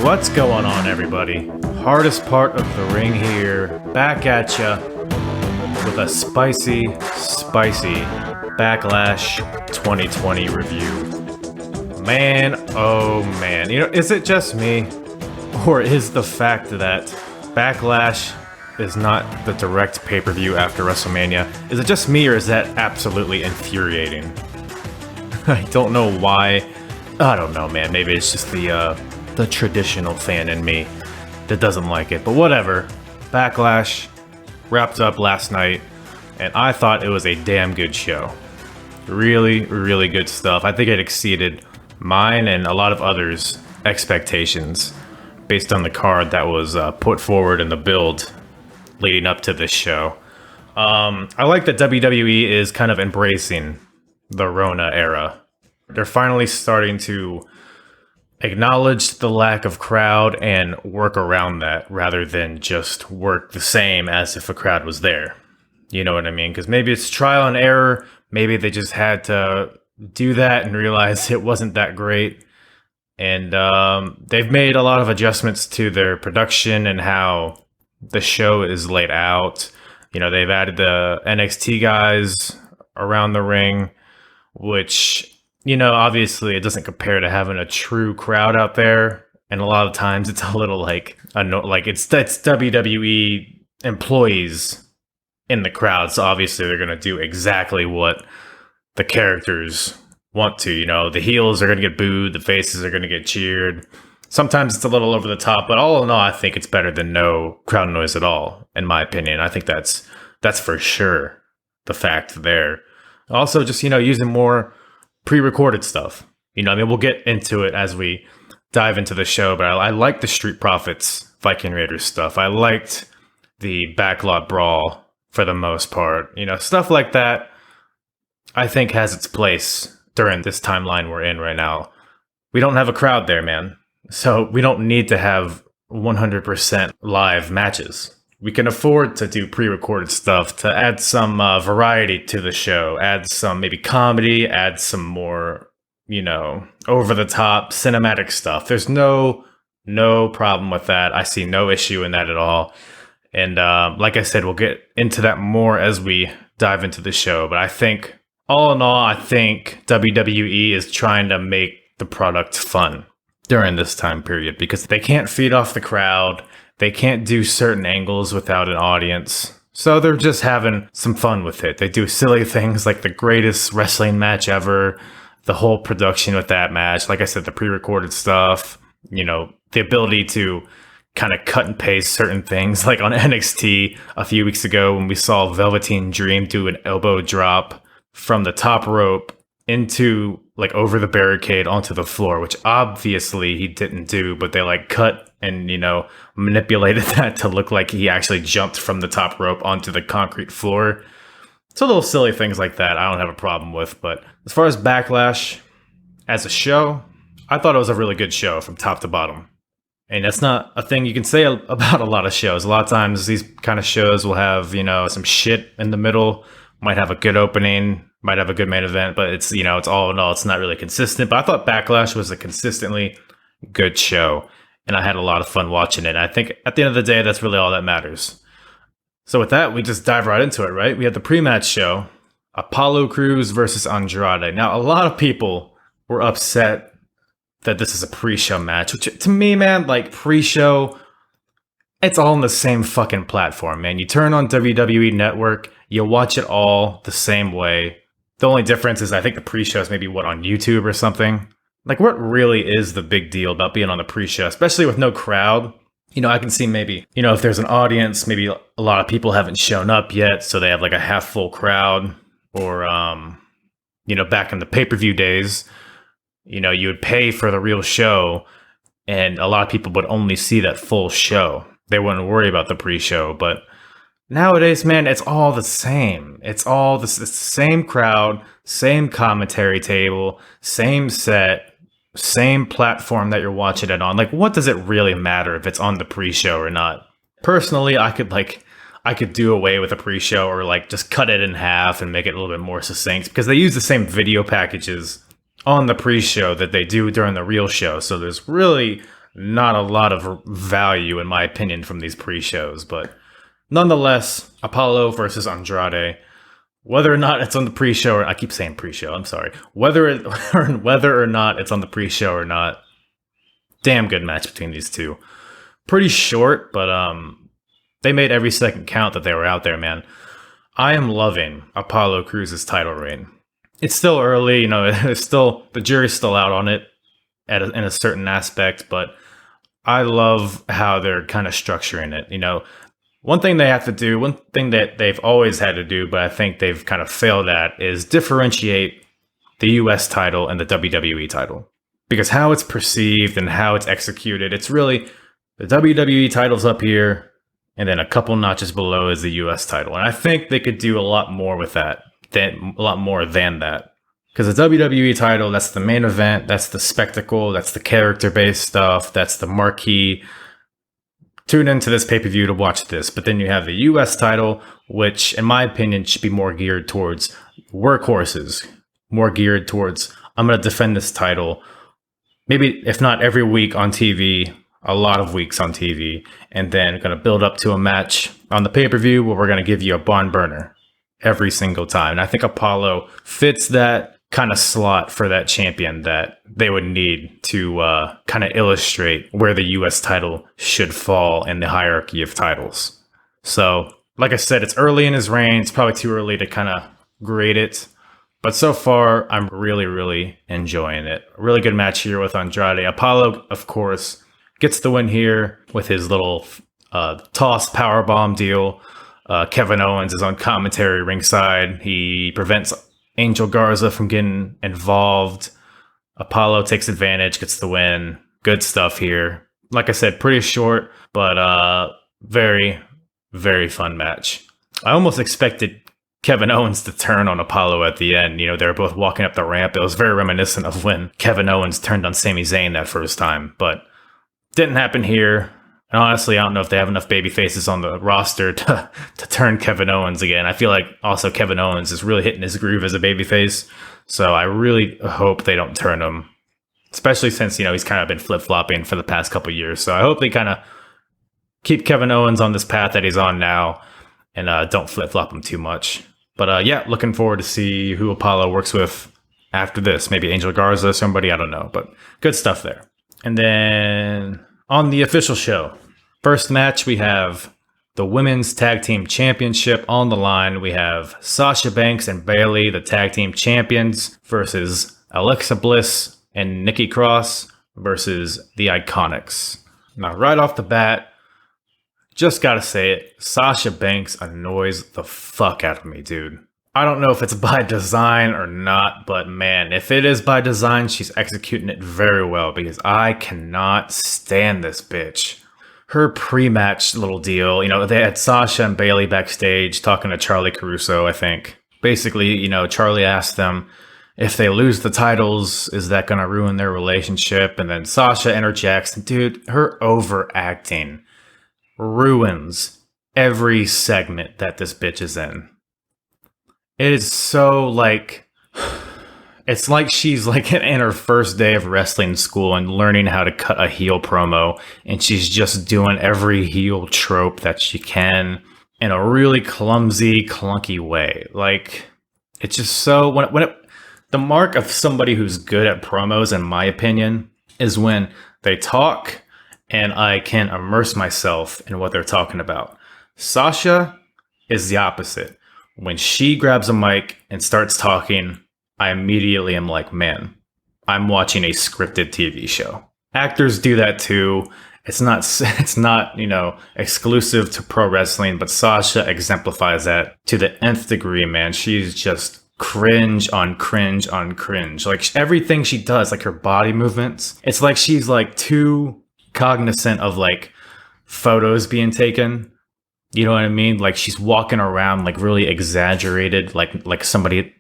What's going on, everybody? Hardest part of the ring here, back at ya with a spicy Backlash 2020 review. Man, oh man, is it just me, or is the fact that Backlash is not the direct pay-per-view after WrestleMania, is it just me, or is that absolutely infuriating? I don't know why. I don't know, man. Maybe it's just the traditional fan in me that doesn't like it, but whatever. Backlash wrapped up last night, and I thought it was a damn good show. Really, really good stuff. I think it exceeded mine and a lot of others' expectations based on the card that was put forward in the build leading up to this show. I like that WWE is kind of embracing the Rona era. They're finally starting to acknowledge the lack of crowd and work around that rather than just work the same as if a crowd was there. You know what I mean? Because maybe it's trial and error. Maybe they just had to do that and realize it wasn't that great. And they've made a lot of adjustments to their production and how the show is laid out. You know, they've added the NXT guys around the ring, which, you know, obviously it doesn't compare to having a true crowd out there. And a lot of times it's a little like it's WWE employees in the crowd. So obviously they're going to do exactly what the characters want to. You know, the heels are going to get booed, the faces are going to get cheered. Sometimes it's a little over the top, but all in all, I think it's better than no crowd noise at all, in my opinion. I think that's for sure the fact there. Also, just, you know, using more pre-recorded stuff. You know, I mean, we'll get into it as we dive into the show, but I like the Street Profits Viking Raiders stuff. I liked the Backlot Brawl for the most part. You know, stuff like that, I think, has its place during this timeline we're in right now. We don't have a crowd there, man. So we don't need to have 100% live matches. We can afford to do pre-recorded stuff to add some variety to the show, add some maybe comedy, add some more, you know, over-the-top cinematic stuff. There's no problem with that. I see no issue in that at all. And like I said, we'll get into that more as we dive into the show. But I think, all in all, I think WWE is trying to make the product fun during this time period because they can't feed off the crowd. They can't do certain angles without an audience. So they're just having some fun with it. They do silly things like the greatest wrestling match ever, the whole production with that match. Like I said, the pre-recorded stuff, you know, the ability to kind of cut and paste certain things. Like on NXT a few weeks ago when we saw Velveteen Dream do an elbow drop from the top rope into like over the barricade onto the floor, which obviously he didn't do, but they like cut and, you know, manipulated that to look like he actually jumped from the top rope onto the concrete floor. So little silly things like that I don't have a problem with. But as far as Backlash as a show, I thought it was a really good show from top to bottom. And that's not a thing you can say about a lot of shows. A lot of times these kind of shows will have, you know, some shit in the middle, might have a good opening, might have a good main event, but it's, you know, it's all in all, it's not really consistent. But I thought Backlash was a consistently good show, and I had a lot of fun watching it. And I think at the end of the day, that's really all that matters. So with that, we just dive right into it, right? We had the pre-match show, Apollo Crews versus Andrade. Now, a lot of people were upset that this is a pre-show match, which to me, man, like pre-show, it's all on the same fucking platform, man. You turn on WWE Network, you watch it all the same way. The only difference is I think the pre-show is maybe on YouTube or something. Like, what really is the big deal about being on the pre-show, especially with no crowd? You know, I can see maybe, you know, if there's an audience, maybe a lot of people haven't shown up yet, so they have like a half full crowd. Or, you know, back in the pay-per-view days, you know, you would pay for the real show, and a lot of people would only see that full show. They wouldn't worry about the pre-show, but nowadays, man, it's all the same. It's all the same crowd, same commentary table, same set, same platform that you're watching it on. Like, what does it really matter if it's on the pre-show or not? Personally, I could do away with a pre-show or like just cut it in half and make it a little bit more succinct because they use the same video packages on the pre-show that they do during the real show. So there's really not a lot of value, in my opinion, from these pre-shows. But nonetheless, Apollo versus Andrade. Whether or not it's on the pre-show, or I keep saying pre-show, I'm sorry. Whether or not it's on the pre-show or not, damn good match between these two. Pretty short, but they made every second count that they were out there, man. I am loving Apollo Crews' title reign. It's still early, it's still, the jury's still out on it in a certain aspect, but I love how they're kind of structuring it. One thing they have to do, one thing that they've always had to do, but I think they've kind of failed at, is differentiate the US title and the WWE title. Because how it's perceived and how it's executed, it's really the WWE title's up here, and then a couple notches below is the US title. And I think they could do a lot more with that, a lot more than that. Because the WWE title, that's the main event, that's the spectacle, that's the character-based stuff, that's the marquee. Tune into this pay-per-view to watch this. But then you have the US title, which, in my opinion, should be more geared towards workhorses. More geared towards, I'm going to defend this title. Maybe, if not every week on TV, a lot of weeks on TV. And then going to build up to a match on the pay-per-view where we're going to give you a barn burner every single time. And I think Apollo fits that kind of slot for that champion that they would need to kind of illustrate where the US title should fall in the hierarchy of titles. So, like I said, it's early in his reign. It's probably too early to kind of grade it. But so far, I'm really, really enjoying it. A really good match here with Andrade. Apollo, of course, gets the win here with his little toss powerbomb deal. Kevin Owens is on commentary ringside. He prevents Angel Garza from getting involved. Apollo takes advantage, gets the win. Good stuff here. Like I said, pretty short, but very, very fun match. I almost expected Kevin Owens to turn on Apollo at the end. They were both walking up the ramp. It was very reminiscent of when Kevin Owens turned on Sami Zayn that first time, but didn't happen here. And honestly, I don't know if they have enough baby faces on the roster to turn Kevin Owens again. I feel like also Kevin Owens is really hitting his groove as a babyface. So I really hope they don't turn him, especially since, he's kind of been flip-flopping for the past couple years. So I hope they kind of keep Kevin Owens on this path that he's on now and don't flip-flop him too much. But yeah, looking forward to see who Apollo works with after this. Maybe Angel Garza, somebody, I don't know. But good stuff there. And then on the official show, first match, we have the Women's Tag Team Championship on the line. We have Sasha Banks and Bayley, the Tag Team Champions, versus Alexa Bliss and Nikki Cross versus the Iconics. Now, right off the bat, just gotta say it, Sasha Banks annoys the fuck out of me, dude. I don't know if it's by design or not, but man, if it is by design, she's executing it very well because I cannot stand this bitch. Her pre-match little deal, they had Sasha and Bayley backstage talking to Charlie Caruso, I think. Basically, Charlie asked them if they lose the titles, is that going to ruin their relationship? And then Sasha interjects, dude, her overacting ruins every segment that this bitch is in. It is so it's like she's in her first day of wrestling school and learning how to cut a heel promo, and she's just doing every heel trope that she can in a really clumsy, clunky way. It's just so the mark of somebody who's good at promos, in my opinion, is when they talk and I can immerse myself in what they're talking about. Sasha is the opposite. When she grabs a mic and starts talking, I immediately am like, man, I'm watching a scripted TV show. Actors do that too. It's not, exclusive to pro wrestling, but Sasha exemplifies that to the nth degree, man. She's just cringe on cringe on cringe. Everything she does, her body movements, it's like she's too cognizant of photos being taken. You know what I mean? She's walking around really exaggerated, like somebody,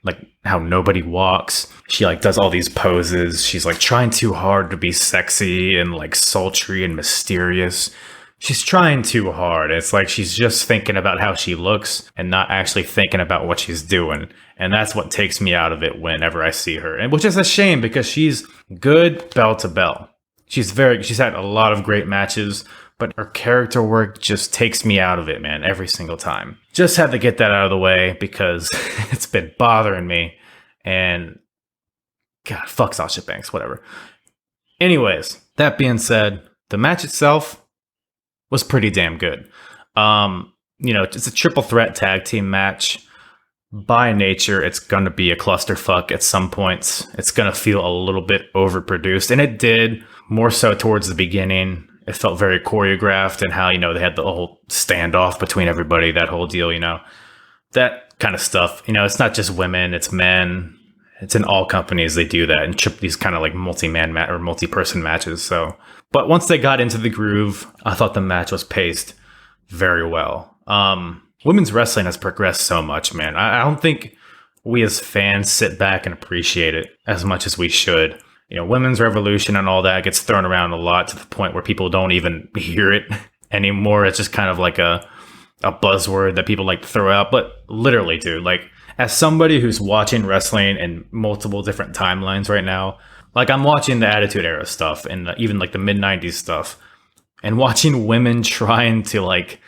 how nobody walks. She does all these poses. She's trying too hard to be sexy and sultry and mysterious. She's trying too hard. It's she's just thinking about how she looks and not actually thinking about what she's doing. And that's what takes me out of it whenever I see her. And which is a shame because she's good bell to bell. She's had a lot of great matches, but her character work just takes me out of it, man, every single time. Just had to get that out of the way because it's been bothering me. And God, fuck Sasha Banks, whatever. Anyways, that being said, the match itself was pretty damn good. It's a triple threat tag team match. By nature, it's going to be a clusterfuck at some points. It's going to feel a little bit overproduced, and it did, more so towards the beginning. It felt very choreographed, and how, they had the whole standoff between everybody, that whole deal, that kind of stuff. It's not just women, it's men. It's in all companies they do that, and these kind of like multi-man or multi-person matches. So, but once they got into the groove, I thought the match was paced very well. Women's wrestling has progressed so much, man. I don't think we as fans sit back and appreciate it as much as we should. Women's revolution and all that gets thrown around a lot to the point where people don't even hear it anymore. It's just kind of like a buzzword that people like to throw out. But literally, dude, like, as somebody who's watching wrestling in multiple different timelines right now, like, I'm watching the Attitude Era stuff and even like the mid-90s stuff, and watching women trying to, like,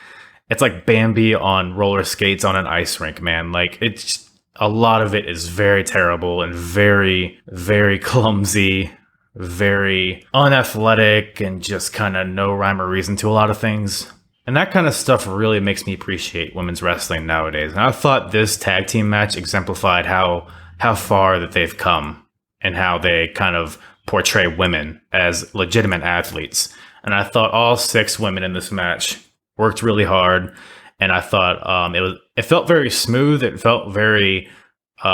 it's like Bambi on roller skates on an ice rink, man. Like, it's a lot of it is very terrible and very, very clumsy, very unathletic, and just kind of no rhyme or reason to a lot of things. And that kind of stuff really makes me appreciate women's wrestling nowadays. And I thought this tag team match exemplified how far that they've come and how they kind of portray women as legitimate athletes. And I thought all 6 women in this match worked really hard, and I thought it felt very smooth. It felt very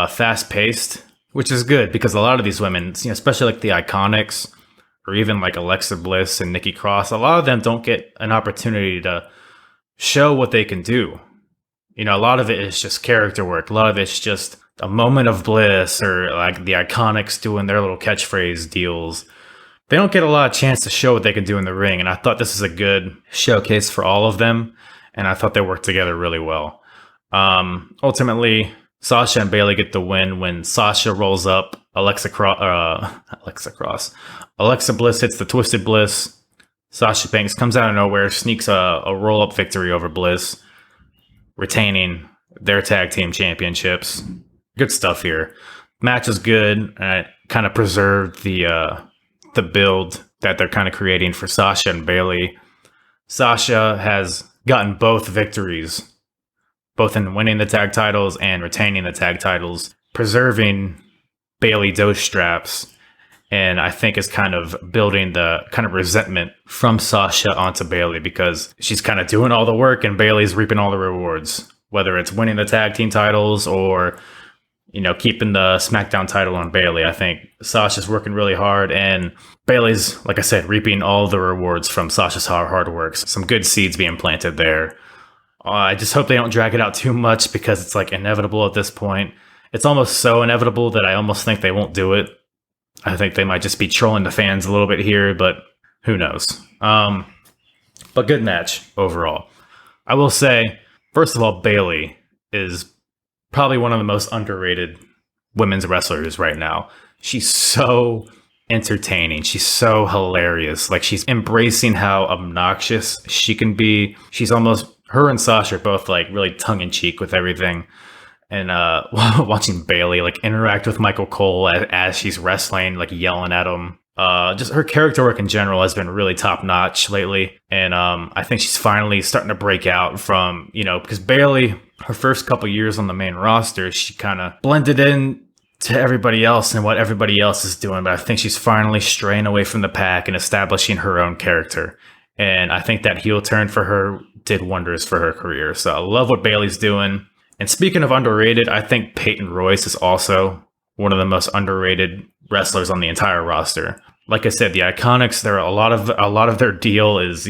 fast paced, which is good because a lot of these women, especially like the Iconics or even like Alexa Bliss and Nikki Cross, a lot of them don't get an opportunity to show what they can do. A lot of it is just character work. A lot of it's just a moment of bliss, or like the Iconics doing their little catchphrase deals. They don't get a lot of chance to show what they can do in the ring, and I thought this is a good showcase for all of them, and I thought they worked together really well. Ultimately, Sasha and Bayley get the win when Sasha rolls up Alexa Bliss hits the Twisted Bliss. Sasha Banks comes out of nowhere, sneaks a roll-up victory over Bliss, retaining their tag team championships. Good stuff here. Match is good, and it kind of preserved the build that they're kind of creating for Sasha and Bayley. Sasha has gotten both victories, both in winning the tag titles and retaining the tag titles, preserving Bayley those straps, and I think is kind of building the kind of resentment from Sasha onto Bayley because she's kind of doing all the work and Bayley's reaping all the rewards, whether it's winning the tag team titles or keeping the SmackDown title on Bayley. I think Sasha's working really hard, and Bayley's, like I said, reaping all the rewards from Sasha's hard work. Some good seeds being planted there. I just hope they don't drag it out too much because it's like inevitable at this point. It's almost so inevitable that I almost think they won't do it. I think they might just be trolling the fans a little bit here, but who knows? But good match overall. I will say, first of all, Bayley is probably one of the most underrated women's wrestlers right now. She's so entertaining. She's so hilarious. Like, she's embracing how obnoxious she can be. She's almost, her and Sasha are both like really tongue-in-cheek with everything. And watching Bayley like interact with Michael Cole as she's wrestling, like yelling at him. Just her character work in general has been really top notch lately. And I think she's finally starting to break out from, because Bayley, her first couple years on the main roster, she kind of blended in to everybody else and what everybody else is doing. But I think she's finally straying away from the pack and establishing her own character. And I think that heel turn for her did wonders for her career. So I love what Bayley's doing. And speaking of underrated, I think Peyton Royce is also one of the most underrated wrestlers on the entire roster. Like I said, the Iconics, a lot of their deal is,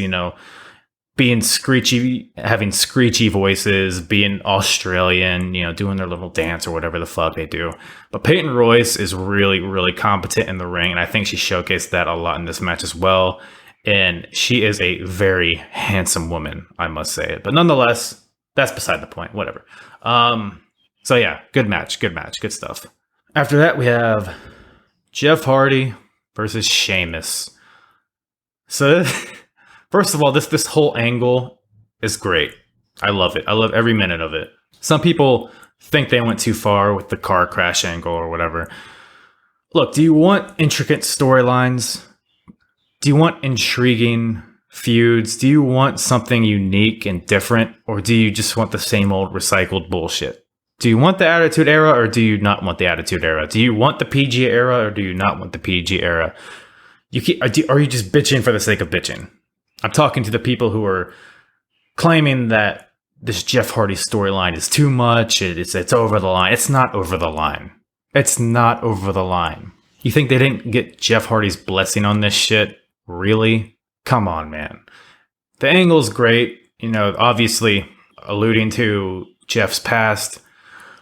being screechy, having screechy voices, being Australian, doing their little dance or whatever the fuck they do. But Peyton Royce is really, really competent in the ring, and I think she showcased that a lot in this match as well. And she is a very handsome woman, I must say. But nonetheless, that's beside the point. Whatever. So yeah, good match, good stuff. After that, we have Jeff Hardy versus Sheamus. So, first of all, this whole angle is great. I love it. I love every minute of it. Some people think they went too far with the car crash angle or whatever. Look, do you want intricate storylines? Do you want intriguing feuds? Do you want something unique and different? Or do you just want the same old recycled bullshit? Do you want the Attitude Era or do you not want the Attitude Era? Do you want the PG era or do you not want the PG era? Are you just bitching for the sake of bitching? I'm talking to the people who are claiming that this Jeff Hardy storyline is too much. It's over the line. It's not over the line. It's not over the line. You think they didn't get Jeff Hardy's blessing on this shit? Really? Come on, man. The angle's great. You know, obviously alluding to Jeff's past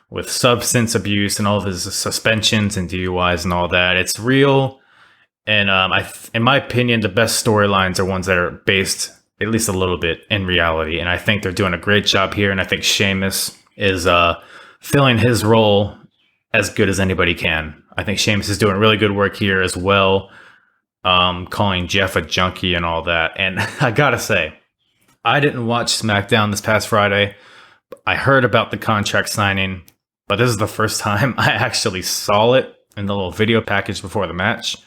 with substance abuse and all of his suspensions and DUIs and all that. It's real. And in my opinion, the best storylines are ones that are based at least a little bit in reality. And I think they're doing a great job here. And I think Sheamus is filling his role as good as anybody can. I think Sheamus is doing really good work here as well, calling Jeff a junkie and all that. And I gotta say, I didn't watch SmackDown this past Friday. I heard about the contract signing, but this is the first time I actually saw it in the little video package before the match.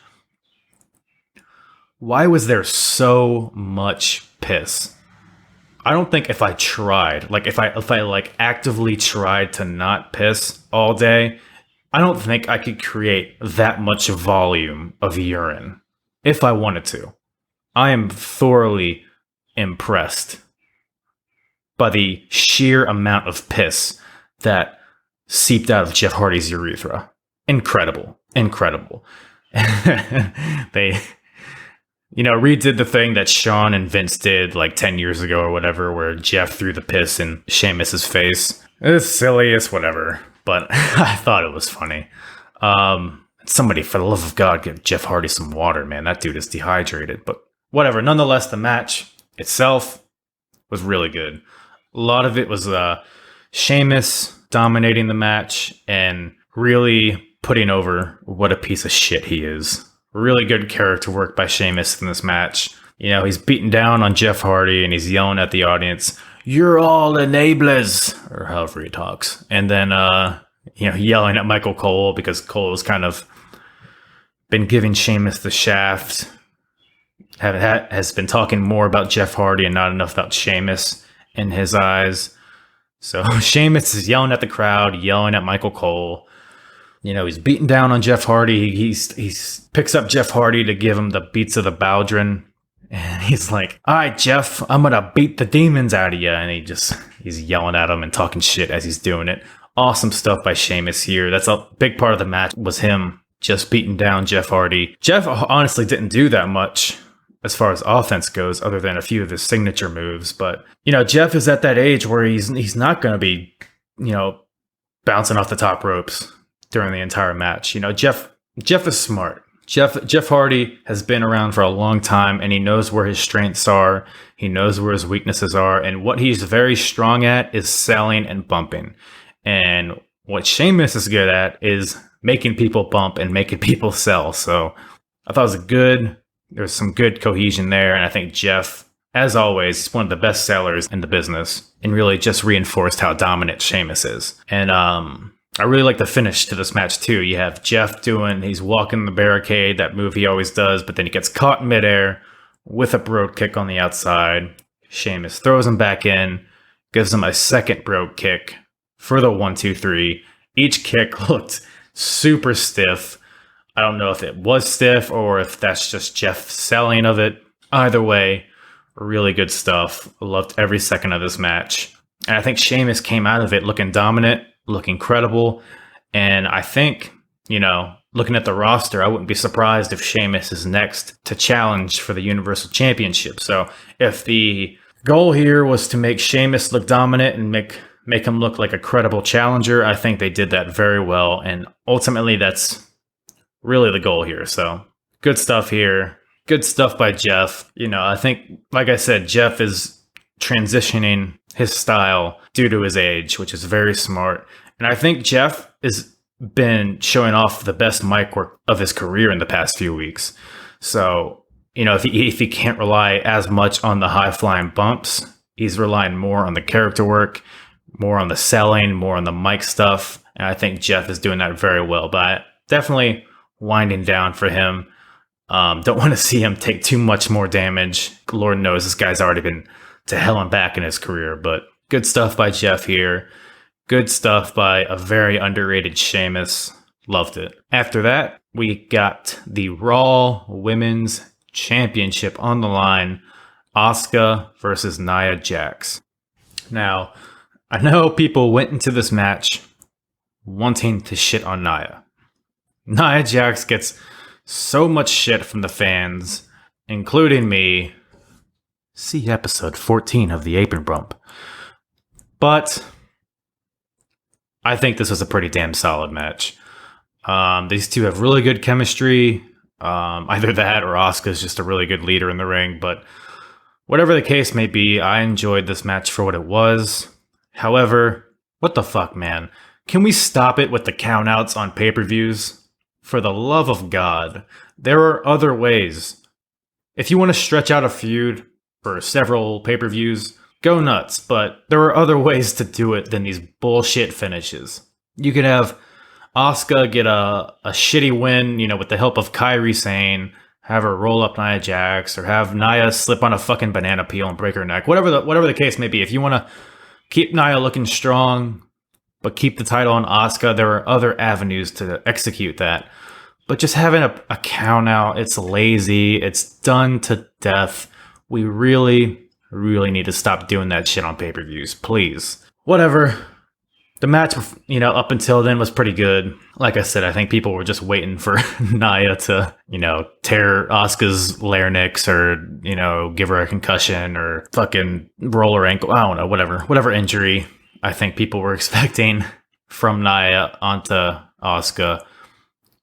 Why was there so much piss? I don't think if I tried, like if I like actively tried to not piss all day, I don't think I could create that much volume of urine if I wanted to. I am thoroughly impressed by the sheer amount of piss that seeped out of Jeff Hardy's urethra. Incredible. Incredible. They, you know, redid the thing that Shawn and Vince did like 10 years ago or whatever, where Jeff threw the piss in Sheamus's face. It's silly, it's whatever, but I thought it was funny. Somebody, for the love of God, give Jeff Hardy some water, man. That dude is dehydrated, but whatever. Nonetheless, the match itself was really good. A lot of it was Sheamus dominating the match and really putting over what a piece of shit he is. Really good character work by Sheamus in this match. You know, he's beating down on Jeff Hardy and he's yelling at the audience, "You're all enablers," or however he talks. And then, you know, yelling at Michael Cole because Cole has kind of been giving Sheamus the shaft. Has been talking more about Jeff Hardy and not enough about Sheamus in his eyes. So Sheamus is yelling at the crowd, yelling at Michael Cole. You know, he's beating down on Jeff Hardy. He picks up Jeff Hardy to give him the beats of the Baldwin. And he's like, "All right, Jeff, I'm going to beat the demons out of you." And he's yelling at him and talking shit as he's doing it. Awesome stuff by Sheamus here. That's a big part of the match, was him just beating down Jeff Hardy. Jeff honestly didn't do that much as far as offense goes, other than a few of his signature moves. But, you know, Jeff is at that age where he's not going to be, you know, bouncing off the top ropes during the entire match. You know, Jeff is smart. Jeff Hardy has been around for a long time, and he knows where his strengths are. He knows where his weaknesses are. And what he's very strong at is selling and bumping. And what Sheamus is good at is making people bump and making people sell. So I thought it was there's some good cohesion there. And I think Jeff, as always, is one of the best sellers in the business and really just reinforced how dominant Sheamus is. And I really like the finish to this match too. You have Jeff he's walking the barricade, that move he always does, but then he gets caught in midair with a brogue kick on the outside. Sheamus throws him back in, gives him a second brogue kick for the 1-2-3. Each kick looked super stiff. I don't know if it was stiff or if that's just Jeff's selling of it. Either way, really good stuff. Loved every second of this match. And I think Sheamus came out of it looking dominant, looking credible. And I think, you know, looking at the roster, I wouldn't be surprised if Sheamus is next to challenge for the Universal Championship. So if the goal here was to make Sheamus look dominant and make him look like a credible challenger, I think they did that very well. And ultimately, that's really the goal here. So good stuff here. Good stuff by Jeff. You know, I think, like I said, Jeff is transitioning his style due to his age, which is very smart. And I think Jeff has been showing off the best mic work of his career in the past few weeks. So if he can't rely as much on the high flying bumps, he's relying more on the character work, more on the selling, more on the mic stuff. And I think Jeff is doing that very well, but definitely winding down for him. Don't want to see him take too much more damage. Lord knows this guy's already been to hell and back in his career, but good stuff by Jeff here. Good stuff by a very underrated Sheamus. Loved it. After that, we got the Raw Women's Championship on the line. Asuka versus Nia Jax. Now, I know people went into this match wanting to shit on Nia. Nia Jax gets so much shit from the fans, including me. See episode 14 of the Apron Bump. But I think this was a pretty damn solid match. These two have really good chemistry. Either that or Asuka's just a really good leader in the ring. But whatever the case may be, I enjoyed this match for what it was. However, what the fuck, man? Can we stop it with the countouts on pay-per-views? For the love of God, there are other ways. If you want to stretch out a feud for several pay-per-views, go nuts. But there are other ways to do it than these bullshit finishes. You could have Asuka get a shitty win, with the help of Kairi Sane, have her roll up Nia Jax, or have Nia slip on a fucking banana peel and break her neck. Whatever the case may be. If you want to keep Nia looking strong, but keep the title on Asuka, there are other avenues to execute that. But just having a count out, it's lazy. It's done to death. We really, really need to stop doing that shit on pay-per-views, please. Whatever. The match, up until then was pretty good. Like I said, I think people were just waiting for Nia to, tear Asuka's larynx or, give her a concussion or fucking roll her ankle. I don't know, whatever injury I think people were expecting from Nia onto Asuka.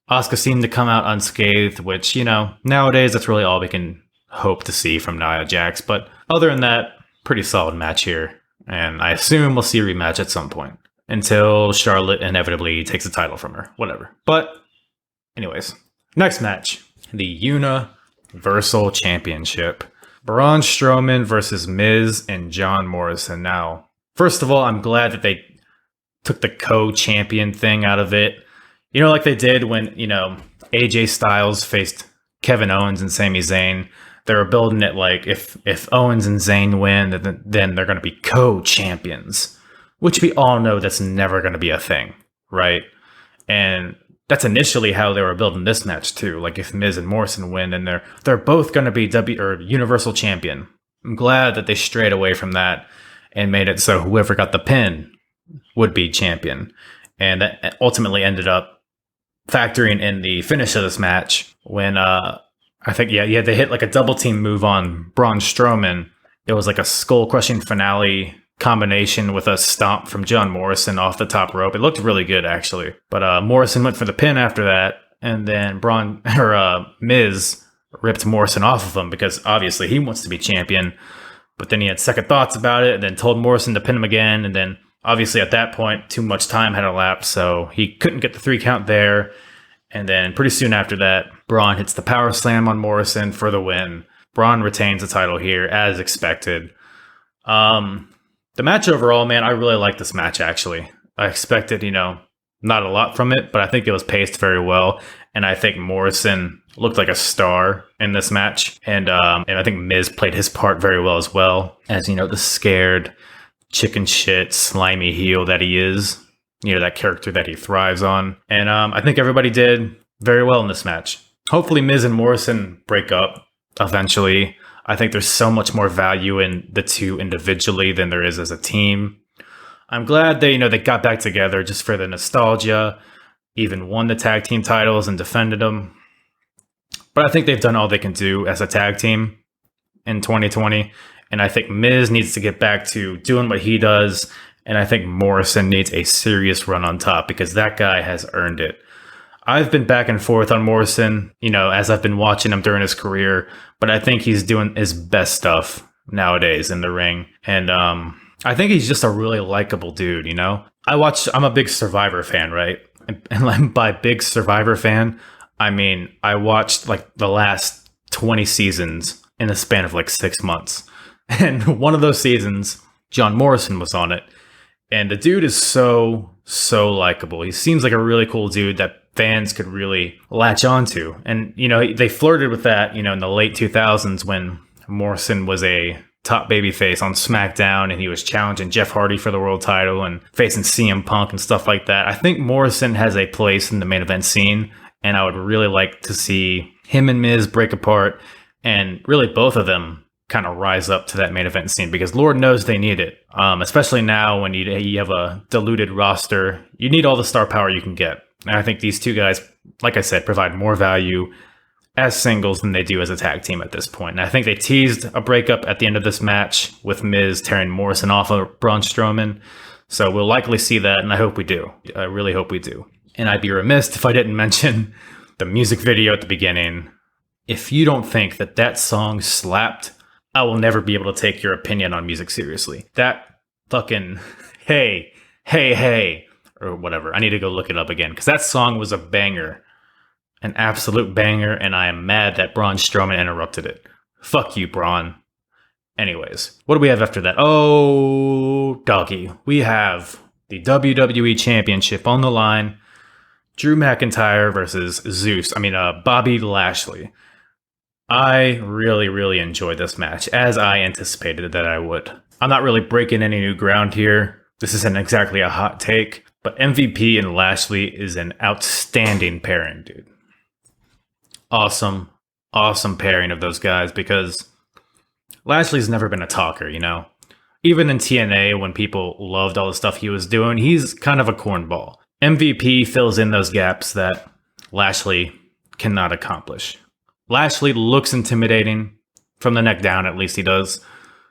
Asuka seemed to come out unscathed, which, nowadays that's really all we can hope to see from Nia Jax. But other than that, pretty solid match here. And I assume we'll see a rematch at some point until Charlotte inevitably takes the title from her. Whatever. But anyways, next match, the Universal Championship. Braun Strowman versus Miz and John Morrison. Now, first of all, I'm glad that they took the co-champion thing out of it. Like they did when, AJ Styles faced Kevin Owens and Sami Zayn. They were building it like if Owens and Zayn win, then they're going to be co-champions. Which we all know that's never going to be a thing, right? And that's initially how they were building this match too. Like if Miz and Morrison win, then they're both going to be Universal Champion. I'm glad that they strayed away from that and made it so whoever got the pin would be champion. And that ultimately ended up factoring in the finish of this match when I think they hit like a double team move on Braun Strowman. It was like a skull crushing finale combination with a stomp from John Morrison off the top rope. It looked really good actually, but Morrison went for the pin after that, and then Miz ripped Morrison off of him because obviously he wants to be champion. But then he had second thoughts about it and then told Morrison to pin him again, and then obviously, at that point, too much time had elapsed, so he couldn't get the 3 count there. And then pretty soon after that, Braun hits the power slam on Morrison for the win. Braun retains the title here, as expected. The match overall, man, I really like this match, actually. I expected, not a lot from it, but I think it was paced very well. And I think Morrison looked like a star in this match. And I think Miz played his part very well as well. As, the scared chicken shit, slimy heel that he is, that character that he thrives on. And I think everybody did very well in this match. Hopefully Miz and Morrison break up eventually. I think there's so much more value in the two individually than there is as a team. I'm glad they got back together just for the nostalgia, even won the tag team titles and defended them. But I think they've done all they can do as a tag team in 2020. And I think Miz needs to get back to doing what he does. And I think Morrison needs a serious run on top because that guy has earned it. I've been back and forth on Morrison, as I've been watching him during his career. But I think he's doing his best stuff nowadays in the ring. And I think he's just a really likable dude, I'm a big Survivor fan, right? And by big Survivor fan, I mean, I watched like the last 20 seasons in the span of like 6 months. And one of those seasons, John Morrison was on it. And the dude is so likable. He seems like a really cool dude that fans could really latch onto. And, they flirted with that, in the late 2000s when Morrison was a top babyface on SmackDown and he was challenging Jeff Hardy for the world title and facing CM Punk and stuff like that. I think Morrison has a place in the main event scene, and I would really like to see him and Miz break apart and really both of them kind of rise up to that main event scene, because Lord knows they need it. Especially now when you have a diluted roster, you need all the star power you can get. And I think these two guys, like I said, provide more value as singles than they do as a tag team at this point. And I think they teased a breakup at the end of this match with Miz tearing Morrison off of Braun Strowman. So we'll likely see that, and I hope we do. I really hope we do. And I'd be remiss if I didn't mention the music video at the beginning. If you don't think that song slapped, I will never be able to take your opinion on music seriously. That fucking hey, or whatever. I need to go look it up again, because that song was a banger. An absolute banger, and I am mad that Braun Strowman interrupted it. Fuck you, Braun. Anyways, what do we have after that? Oh, doggy. We have the WWE Championship on the line. Drew McIntyre versus Bobby Lashley. I really enjoyed this match, as I anticipated that I would. I'm not really breaking any new ground here. This isn't exactly a hot take, but MVP and Lashley is an outstanding pairing, dude. Awesome pairing of those guys, because Lashley's never been a talker, Even in TNA, when people loved all the stuff he was doing, he's kind of a cornball. MVP fills in those gaps that Lashley cannot accomplish. Lashley looks intimidating from the neck down, at least he does.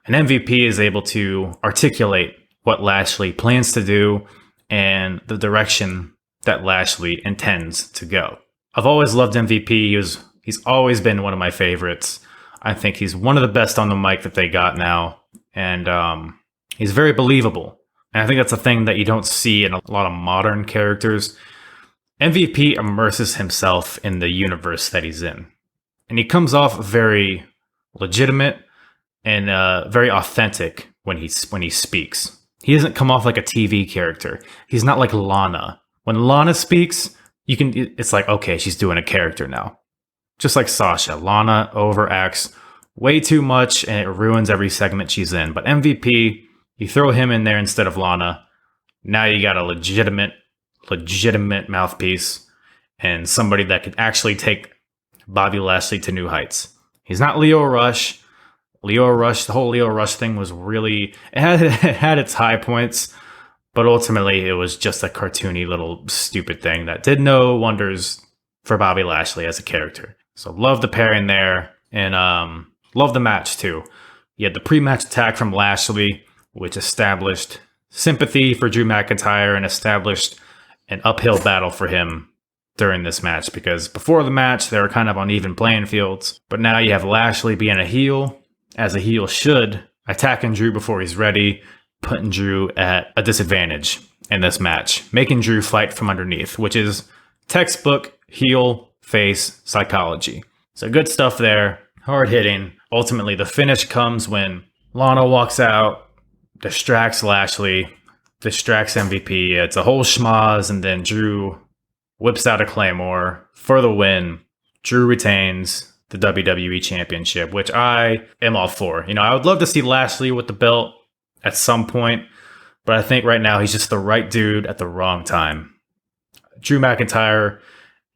And MVP is able to articulate what Lashley plans to do and the direction that Lashley intends to go. I've always loved MVP. He's always been one of my favorites. I think he's one of the best on the mic that they got now. And he's very believable. And I think that's a thing that you don't see in a lot of modern characters. MVP immerses himself in the universe that he's in. And he comes off very legitimate and very authentic when he speaks. He doesn't come off like a TV character. He's not like Lana. When Lana speaks, it's like, okay, she's doing a character now. Just like Sasha. Lana overacts way too much and it ruins every segment she's in. But MVP, you throw him in there instead of Lana. Now you got a legitimate mouthpiece and somebody that could actually take Bobby Lashley to new heights. He's not Leo Rush. The whole Leo Rush thing was really, it had its high points, but ultimately it was just a cartoony little stupid thing that did no wonders for Bobby Lashley as a character. So love the pairing there, and love the match too. You had the pre-match attack from Lashley, which established sympathy for Drew McIntyre and established an uphill battle for him during this match, because before the match they were kind of on even playing fields, but now you have Lashley being a heel, as a heel should, attacking Drew before he's ready, putting Drew at a disadvantage in this match, making Drew fight from underneath, which is textbook heel face psychology. So good stuff there, hard hitting. Ultimately the finish comes when Lana walks out, distracts Lashley, distracts MVP. It's a whole schmoz, and then Drew whips out a Claymore for the win. Drew retains the WWE Championship, which I am all for. I would love to see Lashley with the belt at some point, but I think right now he's just the right dude at the wrong time. Drew McIntyre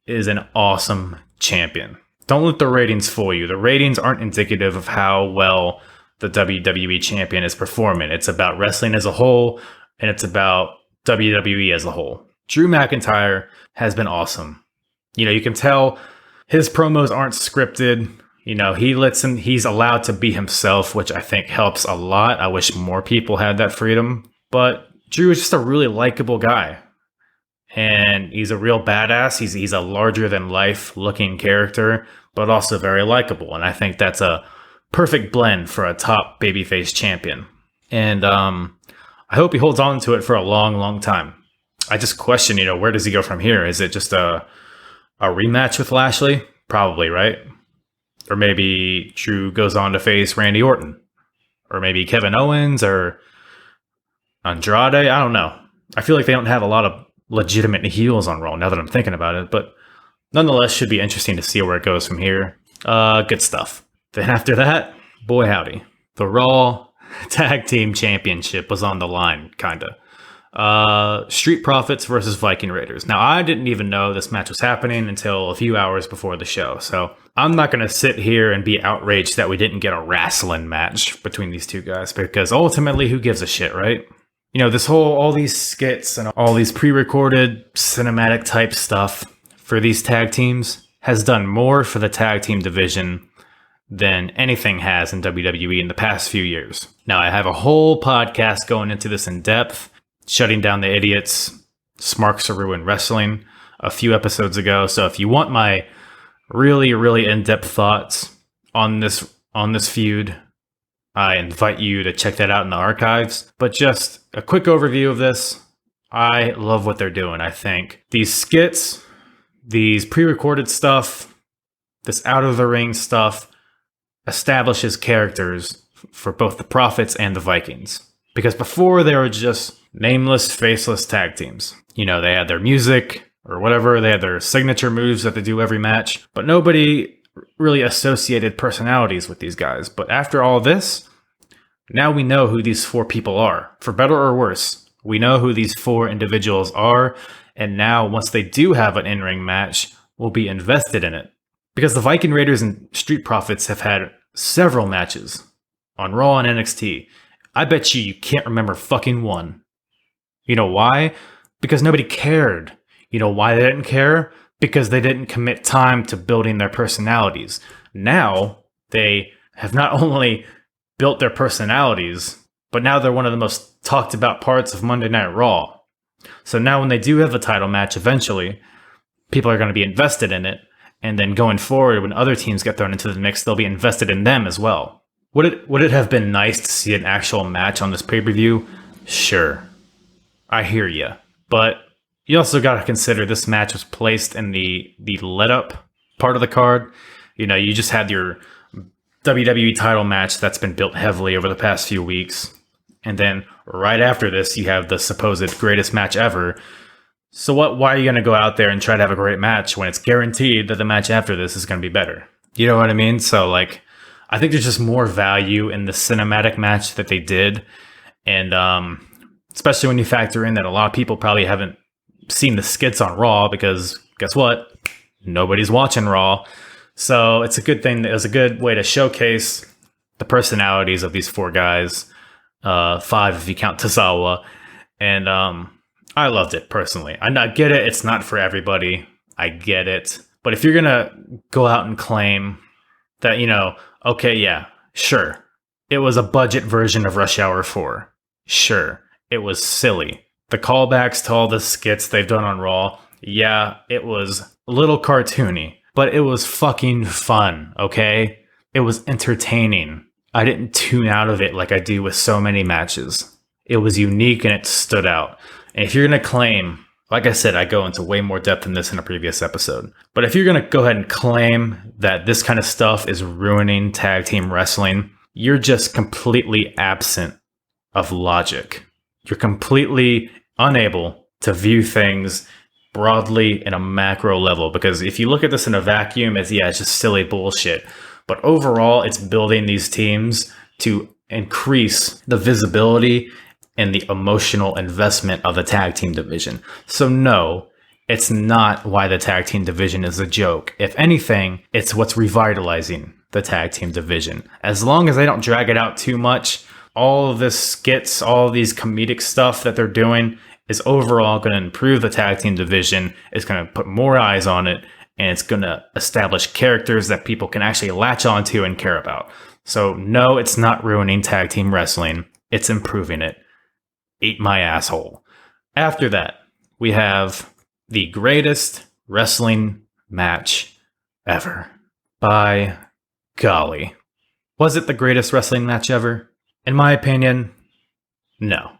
is an awesome champion. Don't let the ratings fool you. The ratings aren't indicative of how well the WWE champion is performing. It's about wrestling as a whole, and it's about WWE as a whole. Drew McIntyre has been awesome. You can tell his promos aren't scripted. He's allowed to be himself, which I think helps a lot. I wish more people had that freedom. But Drew is just a really likable guy. And he's a real badass. He's a larger than life looking character, but also very likable. And I think that's a perfect blend for a top babyface champion. And I hope he holds on to it for a long time. I just question, where does he go from here? Is it just a rematch with Lashley? Probably, right? Or maybe Drew goes on to face Randy Orton. Or maybe Kevin Owens or Andrade. I don't know. I feel like they don't have a lot of legitimate heels on Raw now that I'm thinking about it. But nonetheless, should be interesting to see where it goes from here. Good stuff. Then after that, boy howdy. The Raw Tag Team Championship was on the line, kinda. Street Profits versus Viking Raiders. Now, I didn't even know this match was happening until a few hours before the show, so I'm not going to sit here and be outraged that we didn't get a wrestling match between these two guys, because ultimately, who gives a shit, right? You know, all these skits and all these pre-recorded cinematic type stuff for these tag teams has done more for the tag team division than anything has in WWE in the past few years. Now, I have a whole podcast going into this in depth, shutting down the idiots, Smarks Are Ruin Wrestling, a few episodes ago. So if you want my really, really in-depth thoughts on this feud, I invite you to check that out in the archives. But just a quick overview of this. I love what they're doing, I think. These skits, these pre-recorded stuff, this out-of-the-ring stuff establishes characters for both the Profits and the Vikings. Because before, they were just nameless, faceless tag teams. You know, they had their music or whatever. They had their signature moves that they do every match. But nobody really associated personalities with these guys. But after all this, now we know who these four people are. For better or worse, we know who these four individuals are. And now, once they do have an in-ring match, we'll be invested in it. Because the Viking Raiders and Street Profits have had several matches on Raw and NXT. I bet you can't remember fucking one. You know why? Because nobody cared. You know why they didn't care? Because they didn't commit time to building their personalities. Now, they have not only built their personalities, but now they're one of the most talked about parts of Monday Night Raw. So now when they do have a title match eventually, people are going to be invested in it. And then going forward, when other teams get thrown into the mix, they'll be invested in them as well. Would it have been nice to see an actual match on this pay-per-view? Sure. I hear ya. But you also got to consider this match was placed in the let-up part of the card. You know, you just had your WWE title match that's been built heavily over the past few weeks. And then right after this, you have the supposed greatest match ever. So why are you going to go out there and try to have a great match when it's guaranteed that the match after this is going to be better? You know what I mean? So, like, I think there's just more value in the cinematic match that they did. And especially when you factor in that a lot of people probably haven't seen the skits on Raw because guess what? Nobody's watching Raw. So it's a good thing. It was a good way to showcase the personalities of these four guys. 5 if you count Tozawa. And I loved it personally. I get it. It's not for everybody. I get it. But if you're going to go out and claim that, you know, okay, yeah, sure. It was a budget version of Rush Hour 4. Sure. It was silly. The callbacks to all the skits they've done on Raw, yeah, it was a little cartoony, but it was fucking fun, okay? It was entertaining. I didn't tune out of it like I do with so many matches. It was unique and it stood out. And if you're going to claim, like I said, I go into way more depth than this in a previous episode. But if you're going to go ahead and claim that this kind of stuff is ruining tag team wrestling, you're just completely absent of logic. You're completely unable to view things broadly in a macro level. Because if you look at this in a vacuum, it's just silly bullshit. But overall, it's building these teams to increase the visibility and the emotional investment of the tag team division. So no, it's not why the tag team division is a joke. If anything, it's what's revitalizing the tag team division. As long as they don't drag it out too much, all of this skits, all of these comedic stuff that they're doing is overall going to improve the tag team division. It's going to put more eyes on it, and it's going to establish characters that people can actually latch onto and care about. So no, it's not ruining tag team wrestling. It's improving it. Eat my asshole. After that, we have the greatest wrestling match ever. By golly. Was it the greatest wrestling match ever? In my opinion, no.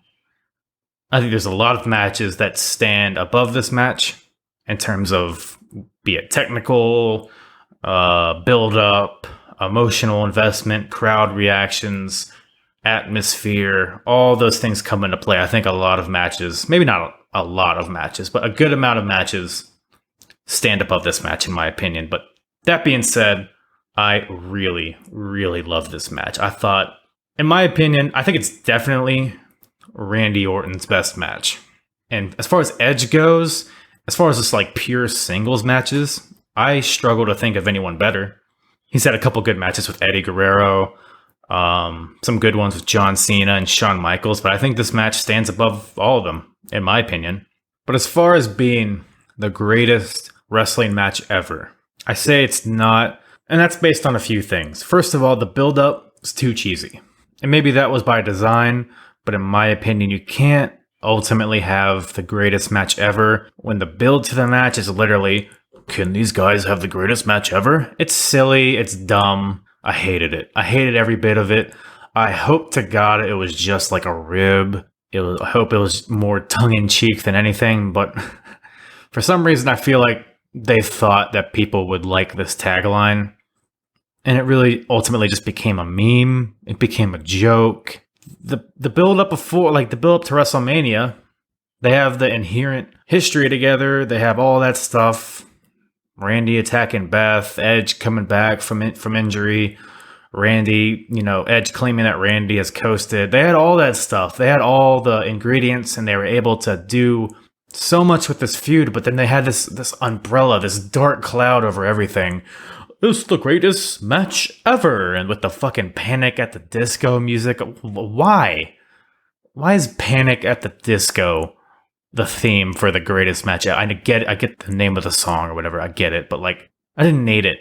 I think there's a lot of matches that stand above this match in terms of, be it technical, build-up, emotional investment, crowd reactions, atmosphere, all those things come into play. I think a lot of matches, maybe not a lot of matches, but a good amount of matches stand above this match in my opinion. But that being said, I really, really love this match. I thought, in my opinion, I think it's definitely Randy Orton's best match. And as far as Edge goes, as far as just like pure singles matches, I struggle to think of anyone better. He's had a couple good matches with Eddie Guerrero, some good ones with John Cena and Shawn Michaels, but I think this match stands above all of them, in my opinion. But as far as being the greatest wrestling match ever, I say it's not, and that's based on a few things. First of all, the build-up is too cheesy. And maybe that was by design, but in my opinion, you can't ultimately have the greatest match ever when the build to the match is literally, can these guys have the greatest match ever? It's silly, it's dumb. I hated it. I hated every bit of it. I hope to God it was just like a rib. I hope it was more tongue-in-cheek than anything, but for some reason I feel like they thought that people would like this tagline, and it really ultimately just became a meme. It became a joke. The build up before, like the build up to WrestleMania, they have the inherent history together. They have all that stuff. Randy attacking Beth, Edge coming back from injury, Randy, Edge claiming that Randy has coasted. They had all that stuff. They had all the ingredients, and they were able to do so much with this feud. But then they had this umbrella, this dark cloud over everything. This is the greatest match ever. And with the fucking Panic at the Disco music. Why? Why is Panic at the Disco the theme for the greatest match ever? I get the name of the song or whatever. I get it. But like, I didn't need it.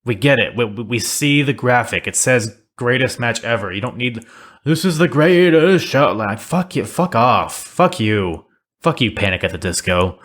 We get it. We see the graphic. It says greatest match ever. You don't need, this is the greatest show. Like, fuck you. Fuck off. Fuck you. Fuck you, Panic at the Disco.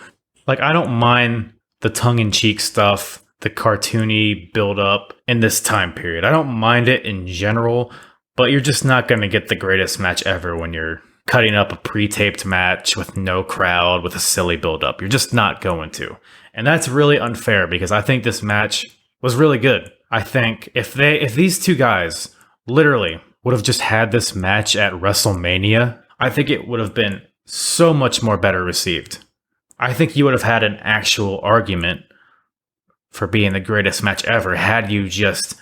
Like, I don't mind the tongue-in-cheek stuff, the cartoony build-up in this time period. I don't mind it in general, but you're just not going to get the greatest match ever when you're cutting up a pre-taped match with no crowd, with a silly build-up. You're just not going to. And that's really unfair, because I think this match was really good. I think if these two guys literally would have just had this match at WrestleMania, I think it would have been so much more better received. I think you would have had an actual argument for being the greatest match ever had you just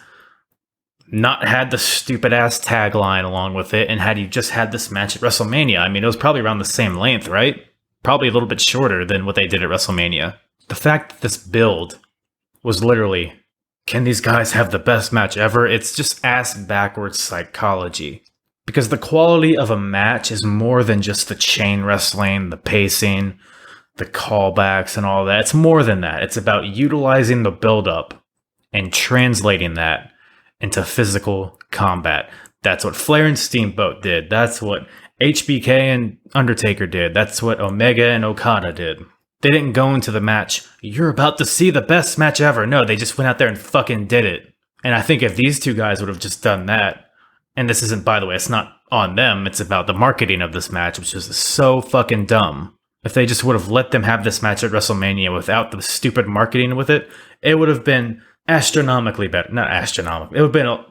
not had the stupid ass tagline along with it, and had you just had this match at WrestleMania. I mean, it was probably around the same length, right? Probably a little bit shorter than what they did at WrestleMania. The fact that this build was literally, can these guys have the best match ever? It's just ass backwards psychology. Because the quality of a match is more than just the chain wrestling, the pacing, the callbacks, and all that. It's more than that. It's about utilizing the build-up and translating that into physical combat. That's what Flair and Steamboat did. That's what HBK and Undertaker did. That's what Omega and Okada did. They didn't go into the match, you're about to see the best match ever. No, they just went out there and fucking did it. And I think if these two guys would have just done that, and this isn't, by the way, it's not on them, it's about the marketing of this match, which is so fucking dumb. If they just would have let them have this match at WrestleMania without the stupid marketing with it, it would have been astronomically better. Not astronomical. It would have been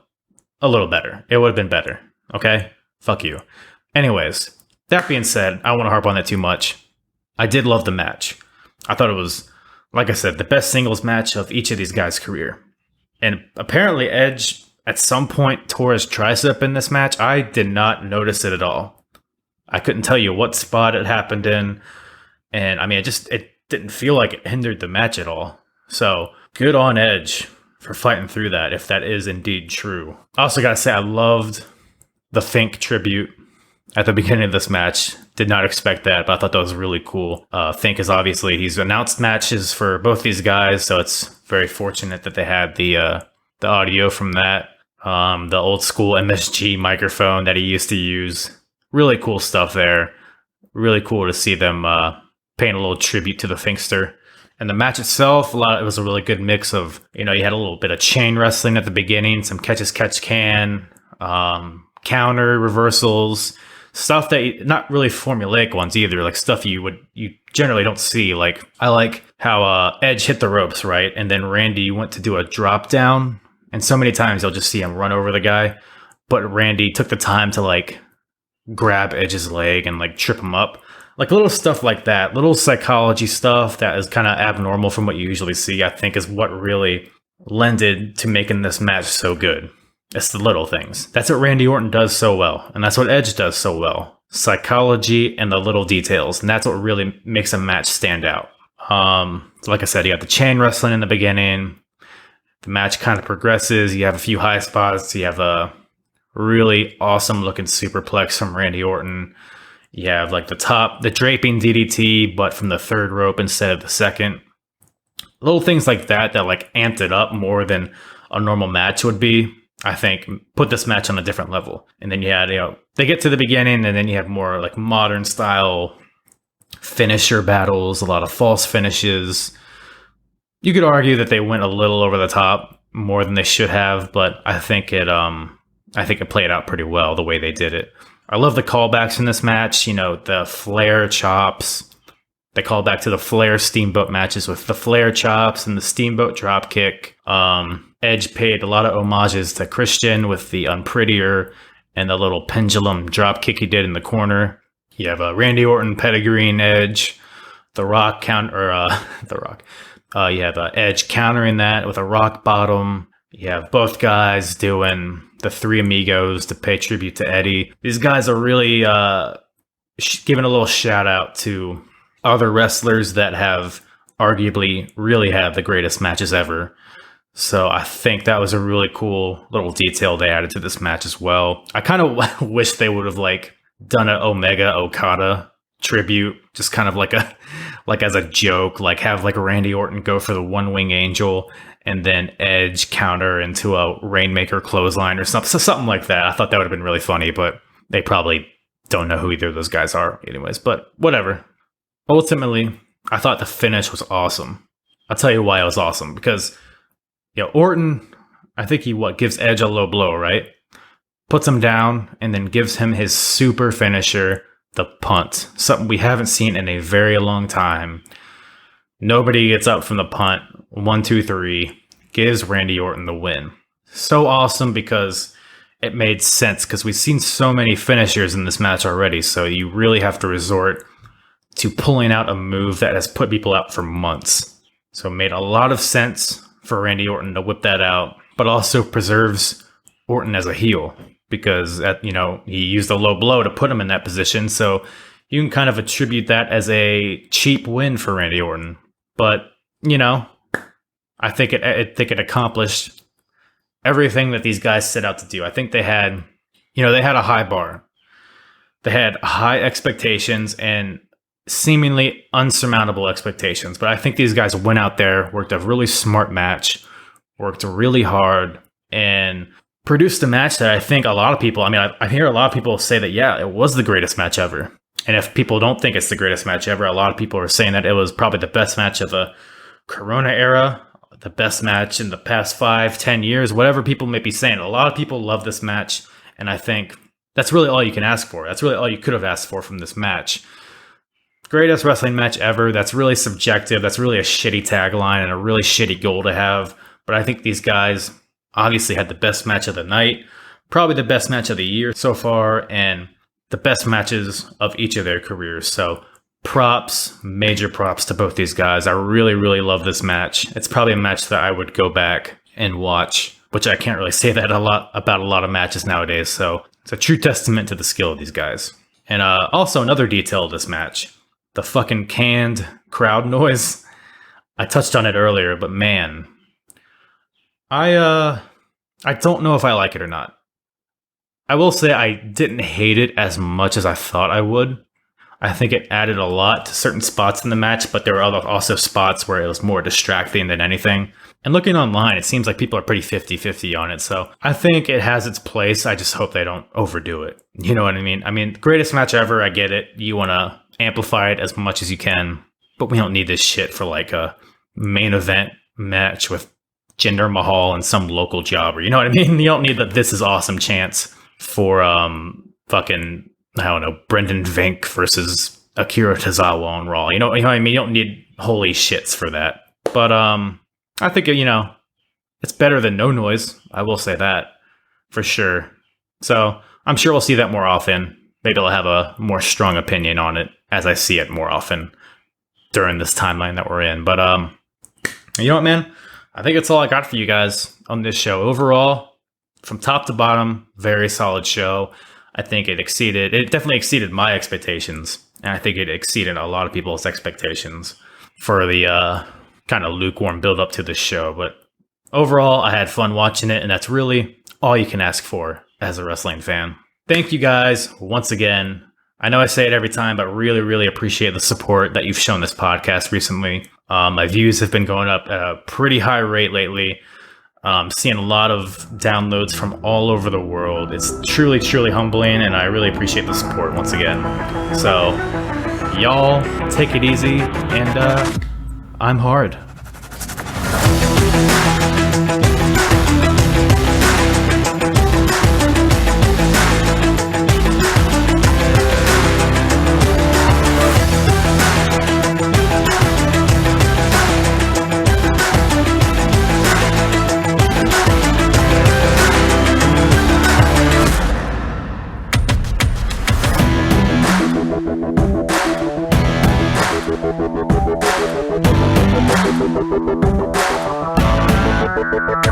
a little better. It would have been better. Okay? Fuck you. Anyways, that being said, I don't want to harp on that too much. I did love the match. I thought it was, like I said, the best singles match of each of these guys' career. And apparently Edge at some point tore his tricep in this match. I did not notice it at all. I couldn't tell you what spot it happened in. And I mean, it didn't feel like it hindered the match at all. So good on Edge for fighting through that, if that is indeed true. I also got to say, I loved the Fink tribute at the beginning of this match. Did not expect that, but I thought that was really cool. Fink is obviously, he's announced matches for both these guys, so it's very fortunate that they had the audio from that. The old school MSG microphone that he used to use. Really cool stuff there. Really cool to see them paying a little tribute to the Finkster. And the match itself, it was a really good mix of, you had a little bit of chain wrestling at the beginning, some catch-as-catch-can, counter reversals, stuff that not really formulaic ones either, like stuff you generally don't see. Like, I like how Edge hit the ropes, right? And then Randy went to do a drop down, And so many times you'll just see him run over the guy. But Randy took the time to like grab Edge's leg and like trip him up. Like little stuff like that, little psychology stuff that is kind of abnormal from what you usually see, I think is what really lended to making this match so good. It's the little things. That's what Randy Orton does so well. And that's what Edge does so well. Psychology and the little details. And that's what really makes a match stand out. Like I said, you got the chain wrestling in the beginning. The match kind of progresses. You have a few high spots. You have a really awesome looking superplex from Randy Orton. You have like the draping DDT, but from the third rope instead of the second. Little things like that like amped it up more than a normal match would be, I think, put this match on a different level. And then you had, they get to the beginning and then you have more like modern style finisher battles, a lot of false finishes. You could argue that they went a little over the top more than they should have, but I think it played out pretty well the way they did it. I love the callbacks in this match. The Flair chops. They call back to the Flair Steamboat matches with the Flair chops and the Steamboat dropkick. Edge paid a lot of homages to Christian with the Unprettier and the little pendulum dropkick he did in the corner. You have Randy Orton pedigreeing Edge. The Rock you have Edge countering that with a rock bottom. You have both guys doing the Three Amigos to pay tribute to Eddie. These guys are really giving a little shout out to other wrestlers that have arguably really had the greatest matches ever. So I think that was a really cool little detail they added to this match as well. I kind of wish they would have like done an Omega Okada tribute, just kind of like as a joke, like have like Randy Orton go for the One Wing Angel and then Edge counter into a Rainmaker clothesline or something, so something like that. I thought that would have been really funny, but they probably don't know who either of those guys are anyways, but whatever. Ultimately, I thought the finish was awesome. I'll tell you why it was awesome, because Orton, I think he gives Edge a low blow, right? Puts him down and then gives him his super finisher, the punt. Something we haven't seen in a very long time. Nobody gets up from the punt. 1, 2, 3. Gives Randy Orton the win. So awesome because it made sense, because we've seen so many finishers in this match already. So you really have to resort to pulling out a move that has put people out for months. So it made a lot of sense for Randy Orton to whip that out, but also preserves Orton as a heel, because he used a low blow to put him in that position. So you can kind of attribute that as a cheap win for Randy Orton. But I think it accomplished everything that these guys set out to do. I think they had a high bar. They had high expectations and seemingly unsurmountable expectations. But I think these guys went out there, worked a really smart match, worked really hard, and produced a match that I think a lot of people, I hear a lot of people say that, yeah, it was the greatest match ever. And if people don't think it's the greatest match ever, a lot of people are saying that it was probably the best match of the Corona era, the best match in the past 5-10 years, whatever people may be saying. A lot of people love this match, and I think that's really all you can ask for. That's really all you could have asked for from this match. Greatest wrestling match ever. That's really subjective. That's really a shitty tagline and a really shitty goal to have. But I think these guys obviously had the best match of the night, probably the best match of the year so far, and the best matches of each of their careers. So major props to both these guys. I really, really love this match. It's probably a match that I would go back and watch, which I can't really say that about a lot of matches nowadays. So it's a true testament to the skill of these guys. And also another detail of this match, the fucking canned crowd noise. I touched on it earlier, but man, I don't know if I like it or not. I will say I didn't hate it as much as I thought I would. I think it added a lot to certain spots in the match, but there were also spots where it was more distracting than anything. And looking online, it seems like people are pretty 50-50 on it. So I think it has its place. I just hope they don't overdo it. You know what I mean? Greatest match ever. I get it. You want to amplify it as much as you can, but we don't need this shit for like a main event match with Jinder Mahal and some local jobber. You know what I mean? You don't need the "this is awesome" chance for fucking, I don't know, Brendan Vink versus Akira Tozawa on Raw. You know what I mean? You don't need holy shits for that. But I think, it it's better than no noise. I will say that for sure. So I'm sure we'll see that more often. Maybe I'll have a more strong opinion on it as I see it more often during this timeline that we're in. But you know what, man? I think that's all I got for you guys on this show. Overall, from top to bottom, very solid show. I think it definitely exceeded my expectations. And I think it exceeded a lot of people's expectations for the kind of lukewarm build up to the show. But overall, I had fun watching it, and that's really all you can ask for as a wrestling fan. Thank you guys once again. I know I say it every time, but really, really appreciate the support that you've shown this podcast recently. My views have been going up at a pretty high rate lately. Seeing a lot of downloads from all over the world. It's truly, truly humbling, and I really appreciate the support once again. So, y'all, take it easy, and I'm hard. Thank you.